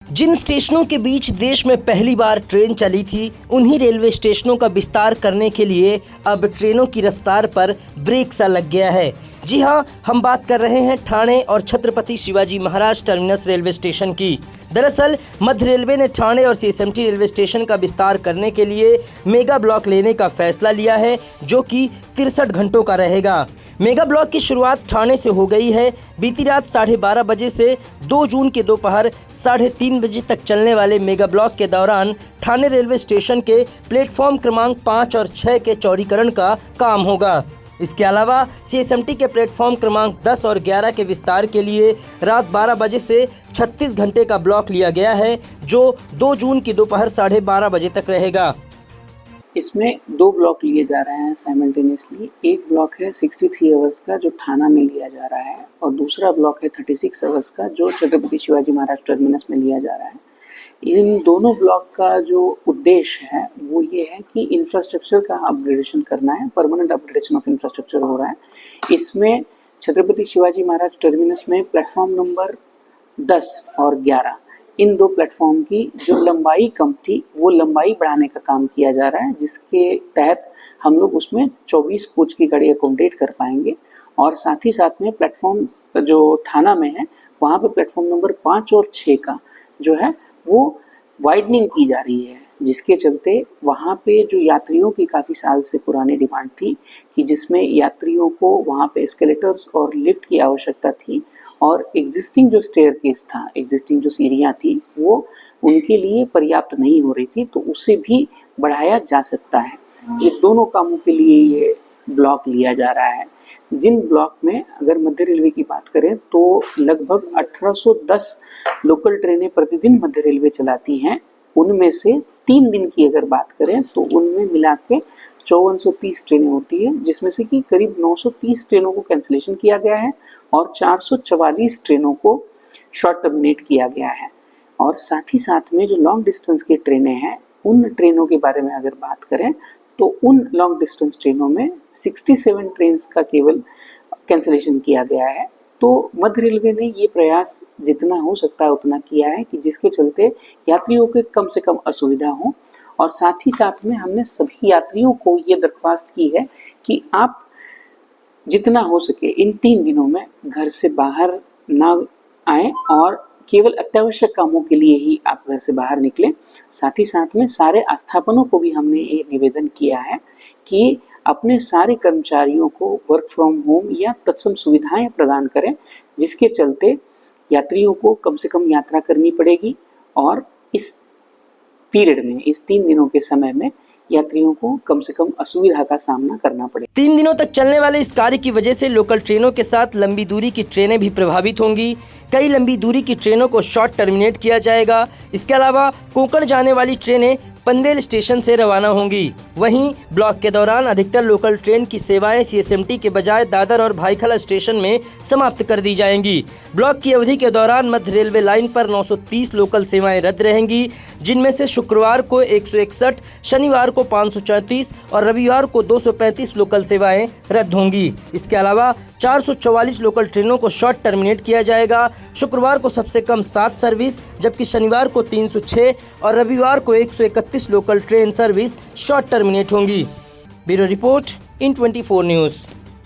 जिन स्टेशनों के बीच देश में पहली बार ट्रेन चली थी, उन्हीं रेलवे स्टेशनों का विस्तार करने के लिए अब ट्रेनों की रफ्तार पर ब्रेक सा लग गया है। जी हां, हम बात कर रहे हैं ठाणे और Chhatrapati Shivaji Maharaj terminus railway station की। दरअसल मध्य रेलवे ने ठाणे और सीएसएमटी रेलवे स्टेशन का विस्तार करने के लिए मेगा ब्लॉक लेने का फैसला लिया है, जो कि 63 घंटों का रहेगा। मेगा ब्लॉक की शुरुआत ठाणे से हो गई है। बीती रात 12:30 बजे से 2 जून के दोपहर 3:30 बजे तक चलने वाले मेगा ब्लॉक के दौरान ठाणे रेलवे स्टेशन के प्लेटफॉर्म क्रमांक 5 और 6 के चौड़ीकरण का काम होगा। इसके अलावा सीएसएमटी के प्लेटफॉर्म क्रमांक 10 और 11 के विस्तार के लिए रात 12 बजे से 36 घंटे का ब्लॉक लिया गया है, जो 2 जून की दोपहर 12:30 बजे तक रहेगा। इसमें 2 ब्लॉक लिए जा रहे हैं साइमल्टेनियसली। एक ब्लॉक है 63 आवर्स का जो ठाणा में लिया जा रहा है, और दूसरा ब्लॉक है 36 आवर्स का जो छत्रपति शिवाजी महाराज टर्मिनस में लिया जा रहा है। इन दोनों ब्लॉक का जो उद्देश्य है वो ये है कि इंफ्रास्ट्रक्चर का अपग्रेडेशन करना है, परमानेंट अपग्रेडेशन ऑफ इंफ्रास्ट्रक्चर हो रहा है। इसमें छत्रपति शिवाजी महाराज टर्मिनस में प्लेटफॉर्म नंबर 10 और 11 इन 2 प्लेटफॉर्म की जो लंबाई कम थी वो लंबाई बढ़ाने का काम किया जा रहा है, जिसके तहत हम लोग उसमें 24 कोच की गाड़ी अकोमोडेट कर पाएंगे। और साथ ही साथ में प्लेटफॉर्म जो ठाणा में है वहाँ पे प्लेटफॉर्म नंबर 5 और 6 का जो है वो वाइडनिंग की जा रही है, जिसके चलते वहाँ पे जो यात्रियों की काफ़ी साल से पुरानी डिमांड थी कि जिसमें यात्रियों को वहाँ पे एस्केलेटर्स और लिफ्ट की आवश्यकता थी, और एग्जिस्टिंग जो स्टेयरकेस था, एग्जिस्टिंग जो सीढ़ियाँ थी वो उनके लिए पर्याप्त नहीं हो रही थी, तो उसे भी बढ़ाया जा सकता है। ये दोनों कामों के लिए ये ब्लॉक लिया जा रहा है। जिन ब्लॉक में अगर मध्य रेलवे की बात करें तो लगभग 1810 लोकल ट्रेनें प्रतिदिन मध्य रेलवे चलाती हैं। उनमें से 3 दिन की अगर बात करें तो उनमें मिला के 5430 ट्रेनें होती है, जिसमें से कि करीब 930 ट्रेनों को कैंसिलेशन किया गया है और 444 ट्रेनों को शॉर्ट टर्मिनेट किया गया है। और साथ ही साथ में जो लॉन्ग डिस्टेंस की ट्रेनें हैं उन ट्रेनों के बारे में अगर बात करें तो उन लॉन्ग डिस्टेंस ट्रेनों में 67 ट्रेन का केवल कैंसिलेशन किया गया है। तो मध्य रेलवे ने ये प्रयास जितना हो सकता है उतना किया है कि जिसके चलते यात्रियों के कम से कम असुविधा हो। और साथ ही साथ में हमने सभी यात्रियों को ये दरख्वास्त की है कि आप जितना हो सके इन 3 दिनों में घर से बाहर ना आएं और केवल अत्यावश्यक कामों के लिए ही आप घर से बाहर निकलें। साथ ही साथ में सारे आस्थापनों को भी हमने ये निवेदन किया है कि अपने सारे कर्मचारियों को वर्क फ्रॉम होम या तत्सम सुविधाएं प्रदान करें, जिसके चलते यात्रियों को कम से कम यात्रा करनी पड़ेगी और इस पीरियड में, इस 3 दिनों के समय में यात्रियों को कम से कम असुविधा का सामना करना पड़े। 3 दिनों तक चलने वाले इस कार्य की वजह से लोकल ट्रेनों के साथ लंबी दूरी की ट्रेनें भी प्रभावित होंगी। कई लंबी दूरी की ट्रेनों को शॉर्ट टर्मिनेट किया जाएगा। इसके अलावा कोंकण जाने वाली ट्रेनें पनवेल स्टेशन से रवाना होंगी। वहीं ब्लॉक के दौरान अधिकतर लोकल ट्रेन की सेवाएं सीएसएमटी के बजाय दादर और भाईखला स्टेशन में समाप्त कर दी जाएंगी। ब्लॉक की अवधि के दौरान मध्य रेलवे लाइन पर 930 लोकल सेवाएं रद्द रहेंगी, जिनमें से शुक्रवार को 161, शनिवार को 534 और रविवार को 235 लोकल सेवाएं रद्द होंगी। इसके अलावा 444 लोकल ट्रेनों को शॉर्ट टर्मिनेट किया जाएगा। शुक्रवार को सबसे कम 7 सर्विस, जबकि शनिवार को 306 और रविवार को 131 local train service short terminate होंगी। ब्यूरो रिपोर्ट, इन 24 न्यूज़।